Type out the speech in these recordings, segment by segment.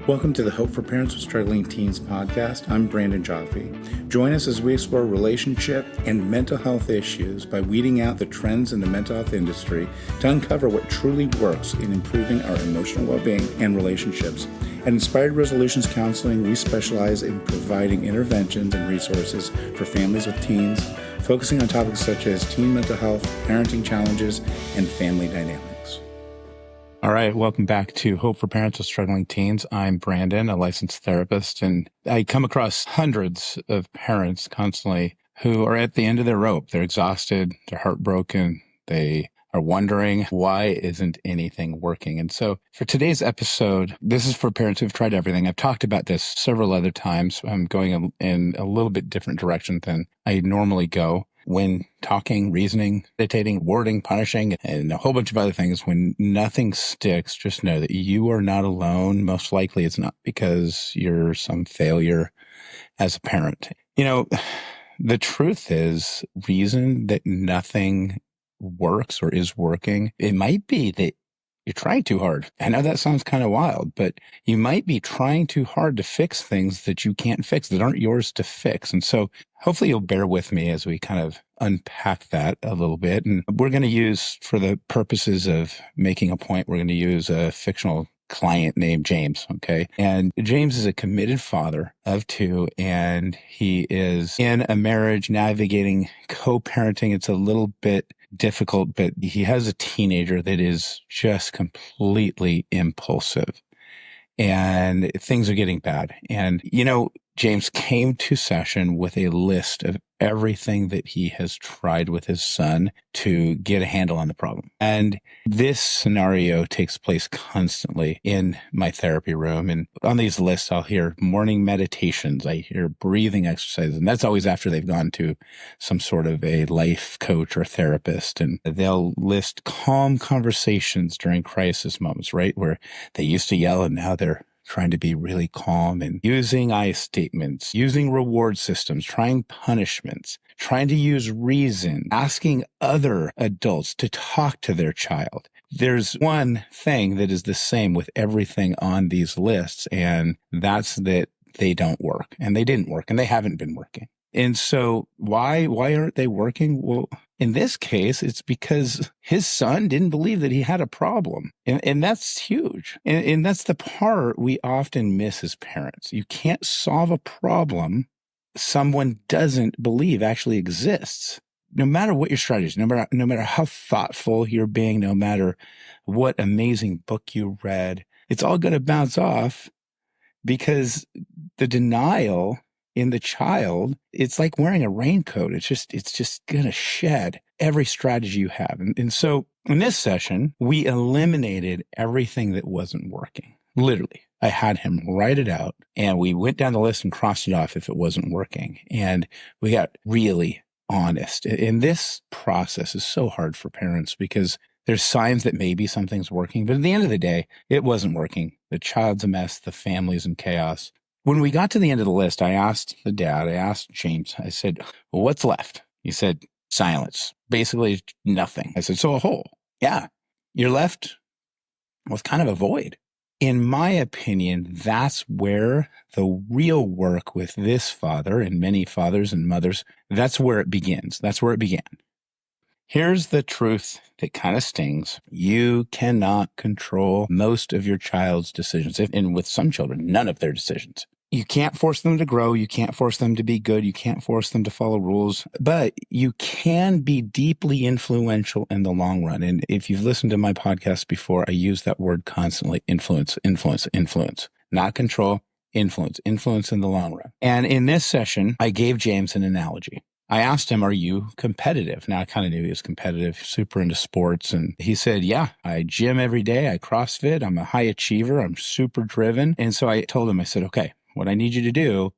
Welcome to the Hope for Parents with Struggling Teens podcast. I'm Brandon Jaffe. Join us as we explore relationship and mental health issues by weeding out the trends in the mental health industry to uncover what truly works in improving our emotional well-being and relationships. At Inspired Resolutions Counseling, we specialize in providing interventions and resources for families with teens, focusing on topics such as teen mental health, parenting challenges, and family dynamics. All right, welcome back to Hope for Parents with Struggling Teens. I'm Brandon, a licensed therapist, and I come across hundreds of parents constantly who are at the end of their rope. They're exhausted, they're heartbroken, they are wondering why isn't anything working. And so for today's episode, this is for parents who've tried everything. I've talked about this several other times. I'm going in a little bit different direction than I normally go. When talking, reasoning, meditating, wording, punishing, and a whole bunch of other things, when nothing sticks, just know that you are not alone. Most likely it's not because you're some failure as a parent. You know, the truth is, reason that nothing works or is working, it might be that you're trying too hard. I know that sounds kind of wild, but you might be trying too hard to fix things that you can't fix, that aren't yours to fix. And so hopefully you'll bear with me as we kind of unpack that a little bit. And we're going to use, for the purposes of making a point, we're going to use a fictional client named James, okay? And James is a committed father of two, and he is in a marriage navigating co-parenting. It's a little bit difficult, but he has a teenager that is just completely impulsive, and things are getting bad. And, you know, James came to session with a list of everything that he has tried with his son to get a handle on the problem. And this scenario takes place constantly in my therapy room. And on these lists, I'll hear morning meditations. I hear breathing exercises. And that's always after they've gone to some sort of a life coach or therapist. And they'll list calm conversations during crisis moments, right? Where they used to yell and now they're trying to be really calm, and using I statements, using reward systems, trying punishments, trying to use reason, asking other adults to talk to their child. There's one thing that is the same with everything on these lists, and that's that they don't work, and they didn't work, and they haven't been working. And so why aren't they working? Well, in this case, it's because his son didn't believe that he had a problem. And that's huge. And that's the part we often miss as parents. You can't solve a problem someone doesn't believe actually exists. No matter what your strategy is, no matter how thoughtful you're being, no matter what amazing book you read, it's all going to bounce off because the denial in the child, it's like wearing a raincoat. It's just going to shed every strategy you have. And so in this session, we eliminated everything that wasn't working. Literally, I had him write it out, and we went down the list and crossed it off if it wasn't working. And we got really honest. And this process is so hard for parents because there's signs that maybe something's working, but at the end of the day, it wasn't working. The child's a mess. The family's in chaos. When we got to the end of the list, I asked James, I said, well, what's left? He said, silence. Basically, nothing. I said, so a hole. Yeah. You're left with kind of a void. In my opinion, that's where the real work with this father and many fathers and mothers, that's where it begins. That's where it began. Here's the truth that kind of stings. You cannot control most of your child's decisions, and with some children, none of their decisions. You can't force them to grow. You can't force them to be good. You can't force them to follow rules, but you can be deeply influential in the long run. And if you've listened to my podcast before, I use that word constantly: influence, not control, influence in the long run. And in this session, I gave James an analogy. I asked him, are you competitive? Now, I kind of knew he was competitive, super into sports. And he said, yeah, I gym every day. I CrossFit. I'm a high achiever. I'm super driven. And so I told him, I said, okay, what I need you to do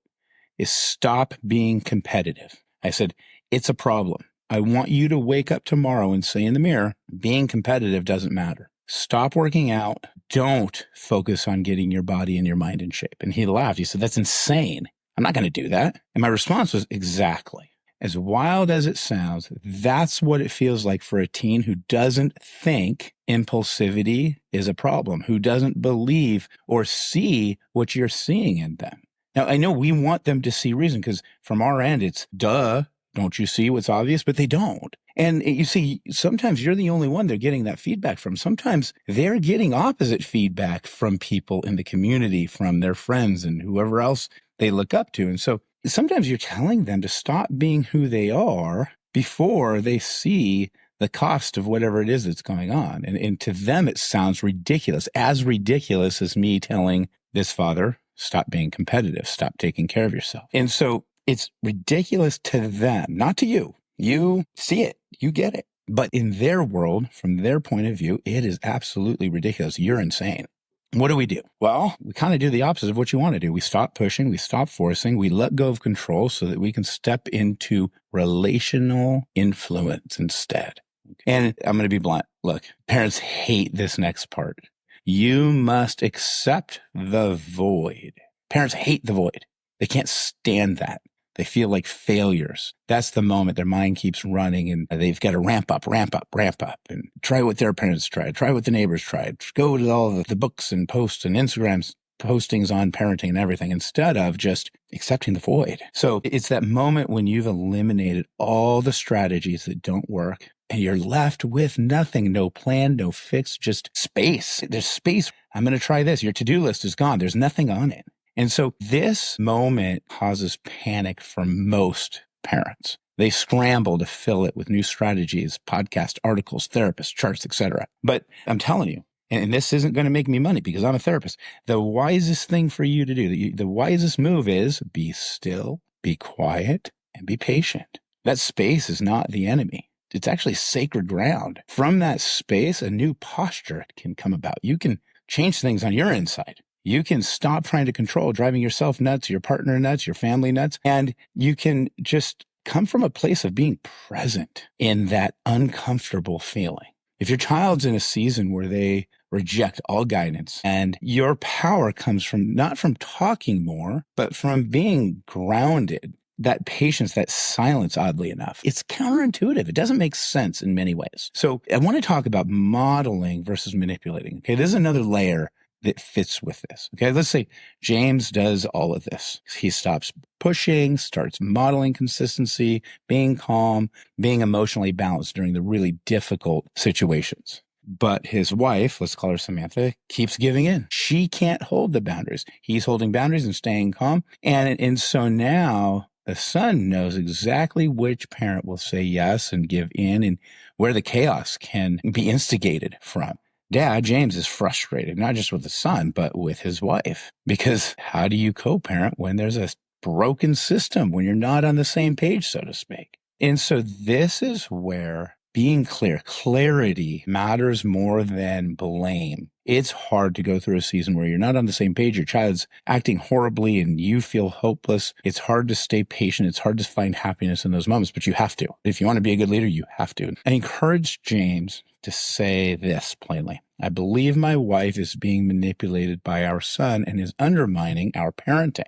is stop being competitive. I said, it's a problem. I want you to wake up tomorrow and say in the mirror, being competitive doesn't matter. Stop working out. Don't focus on getting your body and your mind in shape. And he laughed. He said, that's insane. I'm not going to do that. And my response was, exactly. as wild as it sounds, that's what it feels like for a teen who doesn't think impulsivity is a problem, who doesn't believe or see what you're seeing in them. Now, I know we want them to see reason because from our end, it's duh, don't you see what's obvious? But they don't. And you see, sometimes you're the only one they're getting that feedback from. Sometimes they're getting opposite feedback from people in the community, from their friends and whoever else they look up to. And so sometimes you're telling them to stop being who they are before they see the cost of whatever it is that's going on. And to them, it sounds ridiculous, as ridiculous as me telling this father, stop being competitive, stop taking care of yourself. And so it's ridiculous to them, not to you. You see it, you get it. But in their world, from their point of view, it is absolutely ridiculous. You're insane. What do we do? Well, we kind of do the opposite of what you want to do. We stop pushing, we stop forcing, we let go of control so that we can step into relational influence instead. And I'm going to be blunt. Look, parents hate this next part. You must accept the void. Parents hate the void. They can't stand that. They feel like failures. That's the moment their mind keeps running and they've got to ramp up, and try what their parents tried, try what the neighbors tried, go to all the books and posts and Instagrams postings on parenting and everything instead of just accepting the void. So it's that moment when you've eliminated all the strategies that don't work and you're left with nothing, no plan, no fix, just space. There's space. I'm going to try this. Your to-do list is gone. There's nothing on it. And so this moment causes panic for most parents. They scramble to fill it with new strategies, podcast articles, therapists, charts, etc. But I'm telling you, and this isn't going to make me money because I'm a therapist, the wisest thing for you to do, the wisest move is be still, be quiet, and be patient. That space is not the enemy. It's actually sacred ground. From that space, a new posture can come about. You can change things on your inside. You can stop trying to control, driving yourself nuts, your partner nuts, your family nuts, and you can just come from a place of being present in that uncomfortable feeling. If your child's in a season where they reject all guidance and your power comes from not from talking more, but from being grounded, that patience, that silence, oddly enough, it's counterintuitive. It doesn't make sense in many ways. So I want to talk about modeling versus manipulating. Okay, this is another layer that fits with this. Okay, let's say James does all of this. He stops pushing, starts modeling consistency, being calm, being emotionally balanced during the really difficult situations. But his wife, let's call her Samantha, keeps giving in. She can't hold the boundaries. He's holding boundaries and staying calm. And so now the son knows exactly which parent will say yes and give in and where the chaos can be instigated from. Dad, James, is frustrated, not just with the son, but with his wife. Because how do you co-parent when there's a broken system, when you're not on the same page, so to speak? And so this is where being clear, clarity matters more than blame. It's hard to go through a season where you're not on the same page. Your child's acting horribly and you feel hopeless. It's hard to stay patient. It's hard to find happiness in those moments, but you have to. If you want to be a good leader, you have to. I encourage James to say this plainly. I believe my wife is being manipulated by our son and is undermining our parenting.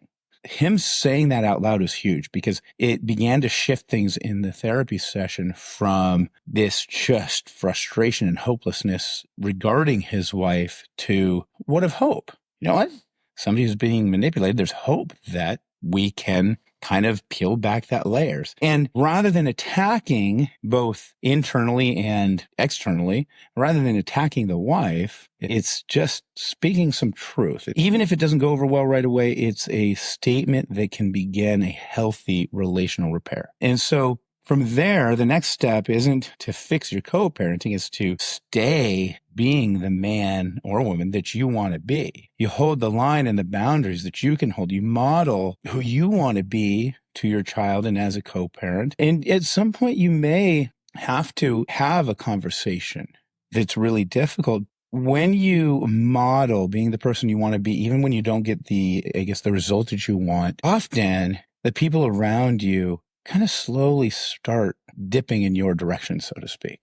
Him saying that out loud is huge because it began to shift things in the therapy session from this just frustration and hopelessness regarding his wife to what of hope? You know what? Somebody who's being manipulated, there's hope that we can kind of peel back that layers. And rather than attacking both internally and externally, rather than attacking the wife, it's just speaking some truth. Even if it doesn't go over well right away, it's a statement that can begin a healthy relational repair. And so from there, the next step isn't to fix your co-parenting, it's to stay being the man or woman that you want to be. You hold the line and the boundaries that you can hold. You model who you want to be to your child and as a co-parent. And at some point, you may have to have a conversation that's really difficult. When you model being the person you want to be, even when you don't get the result that you want, often the people around you kind of slowly start dipping in your direction, so to speak.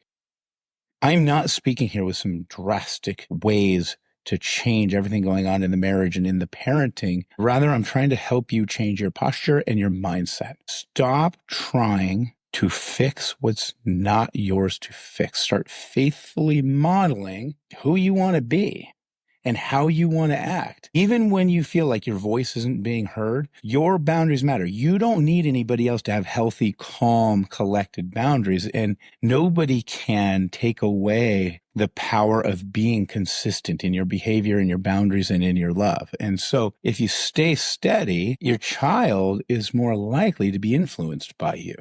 I'm not speaking here with some drastic ways to change everything going on in the marriage and in the parenting. Rather, I'm trying to help you change your posture and your mindset. Stop trying to fix what's not yours to fix. Start faithfully modeling who you want to be and how you want to act. Even when you feel like your voice isn't being heard, your boundaries matter. You don't need anybody else to have healthy, calm, collected boundaries. And nobody can take away the power of being consistent in your behavior and your boundaries and in your love. And so if you stay steady, your child is more likely to be influenced by you.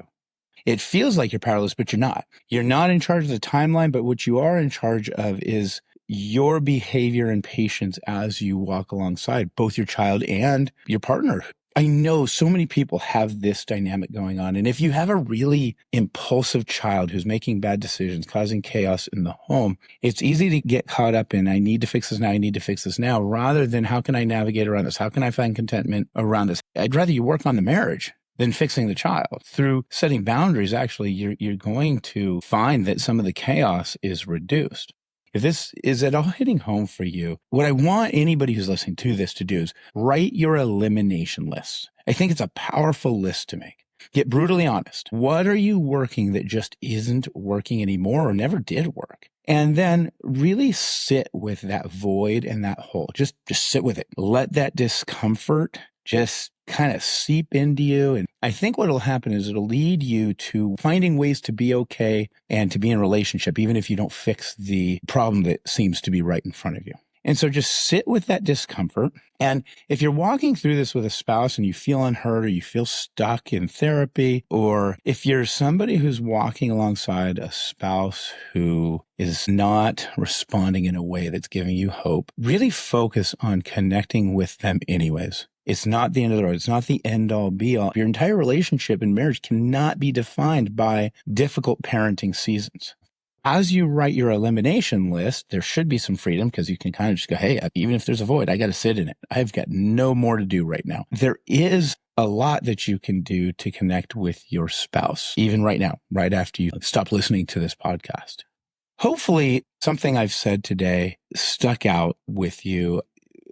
It feels like you're powerless, but you're not. You're not in charge of the timeline, but what you are in charge of is your behavior and patience as you walk alongside both your child and your partner. I know so many people have this dynamic going on. And if you have a really impulsive child who's making bad decisions, causing chaos in the home, it's easy to get caught up in, I need to fix this now, I need to fix this now, rather than how can I navigate around this? How can I find contentment around this? I'd rather you work on the marriage than fixing the child. Through setting boundaries, actually, you're going to find that some of the chaos is reduced. If this is at all hitting home for you, what I want anybody who's listening to this to do is write your elimination list. I think it's a powerful list to make. Get brutally honest. What are you working that just isn't working anymore or never did work? And then really sit with that void and that hole. Just sit with it. Let that discomfort just kind of seep into you. And I think what will happen is it'll lead you to finding ways to be okay and to be in a relationship, even if you don't fix the problem that seems to be right in front of you. And so just sit with that discomfort. And if you're walking through this with a spouse and you feel unheard or you feel stuck in therapy, or if you're somebody who's walking alongside a spouse who is not responding in a way that's giving you hope, really focus on connecting with them anyways. It's not the end of the road. It's not the end all be all. Your entire relationship and marriage cannot be defined by difficult parenting seasons. As you write your elimination list, there should be some freedom because you can kind of just go, hey, even if there's a void, I got to sit in it. I've got no more to do right now. There is a lot that you can do to connect with your spouse, even right now, right after you stop listening to this podcast. Hopefully, something I've said today stuck out with you.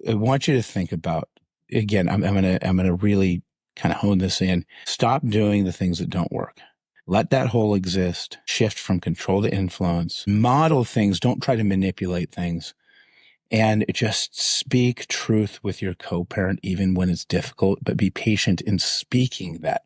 I want you to think about, again, I'm gonna really kind of hone this in. Stop doing the things that don't work. Let that hole exist. Shift from control to influence. Model things. Don't try to manipulate things. And just speak truth with your co-parent, even when it's difficult, but be patient in speaking that.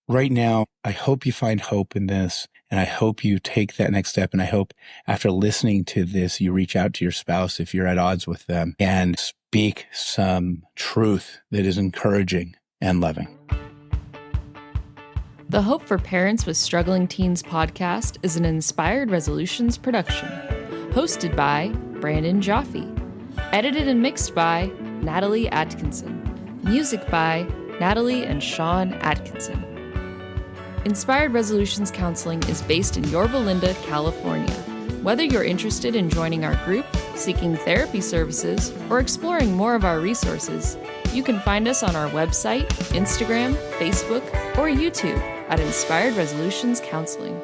Right now, I hope you find hope in this, and I hope you take that next step. And I hope after listening to this, you reach out to your spouse if you're at odds with them and speak some truth that is encouraging and loving. The Hope for Parents with Struggling Teens podcast is an Inspired Resolutions production. Hosted by Brandon Jaffe. Edited and mixed by Natalie Atkinson. Music by Natalie and Sean Atkinson. Inspired Resolutions Counseling is based in Yorba Linda, California. Whether you're interested in joining our group, seeking therapy services, or exploring more of our resources, you can find us on our website, Instagram, Facebook, or YouTube at Inspired Resolutions Counseling.